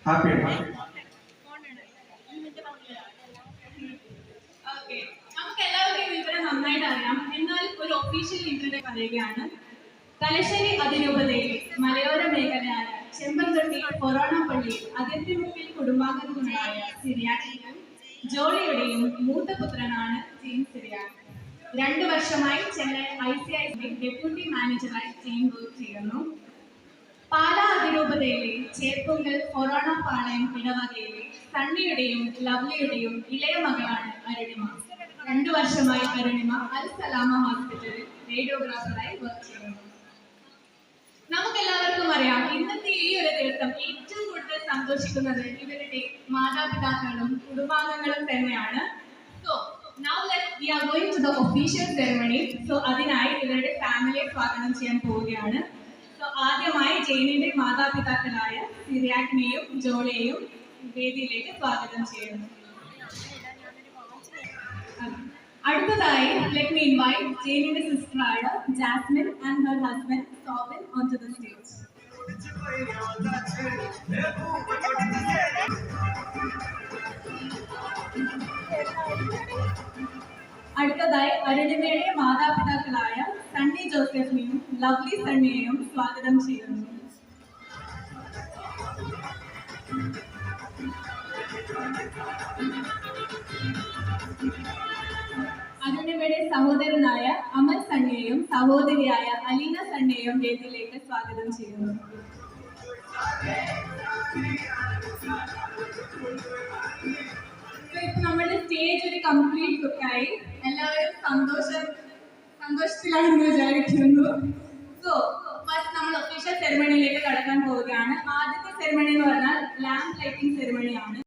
Happy നമുക്ക് എല്ലാവർക്കും വിവരം നന്നായിട്ട് അറിയാം. എന്നാൽ ഒരു ഒഫീഷ്യൽ ഇന്റർവ്യൂ പറയുകയാണ്. തലശ്ശേരി അതിരൂപതയിലെ മലയോര മേഖലയായ ചെമ്പന്തൊട്ടി കൊറോണപ്പള്ളി അതിർത്തിമുക്കിൽ കുടുംബാംഗങ്ങളായ സിറിയാക്കിയും ജോളിയുടെയും മൂത്ത പുത്രനാണ് ജെയിംസ് സിറിയാക്കി. 2 വർഷമായി ചെന്നൈ ICICI ഡെപ്യൂട്ടി മാനേജറായി ജെയിം വർക്ക് ചെയ്യുന്നു. പാലാ അതിരൂപതയിലെ ചേർപ്പുങ്കൽ കൊറോണ പാളയം ഇടവകയിലെ സണ്ണിയുടെയും ലവ്ലിയുടെയും ഇളയ മകളാണ് അരുണിമ. 2 വർഷമായി അരുണിമ അൽ സലാമ ഹോസ്പിറ്റലിൽ റേഡിയോഗ്രാഫറായി വർക്ക് ചെയ്യുന്നു. നമുക്കെല്ലാവർക്കും അറിയാം, ഇന്നത്തെ ഈ ഒരു ദിവസം ഏറ്റവും കൂടുതൽ സന്തോഷിക്കുന്നത് ഇവരുടെ മാതാപിതാക്കളും കുടുംബാംഗങ്ങളും തന്നെയാണ്. So now we are going to the official ceremony. So അതിനായി ഇവരുടെ ഫാമിലിയെ സ്വാഗതം ചെയ്യാൻ പോവുകയാണ്. സോ ആദ്യമായി ജെയിനിന്റെ മാതാപിതാക്കളായ സിറിയാക്കിനെയും ജോളിയെയും വേദിയിലേക്ക് സ്വാഗതം ചെയ്യുന്നു. അടുത്തതായി let me invite ജെയിനിന്റെ സിസ്റ്ററായ Jasmine and her husband Soben onto the stage. അടുത്തതായി അരുണിമയുടെ മാതാപിതാക്കളായ സണ്ണി ജോസഫിനെയും ലവ്ലി സണ്ണിയെയും സ്വാഗതം ചെയ്യുന്നു. അരുണിമയുടെ സഹോദരനായ അമൽ സണ്ണിയെയും സഹോദരിയായ അലീന സണ്ണിയെയും വേദിയിലേക്ക് സ്വാഗതം ചെയ്യുന്നു. ഇപ്പൊ നമ്മുടെ സ്റ്റേജ് ഒരു കംപ്ലീറ്റ് ലുക്കായി. എല്ലാവരും സന്തോഷത്തിലാണെന്ന് വിചാരിക്കുന്നു. സോ ഫസ്റ്റ് നമ്മൾ ഒഫീഷ്യൽ സെറമണിയിലേക്ക് കടക്കാൻ പോവുകയാണ്. ആദ്യത്തെ സെറമണി എന്ന് പറഞ്ഞാൽ ലാമ്പ് ലൈറ്റിംഗ് സെറമണിയാണ്.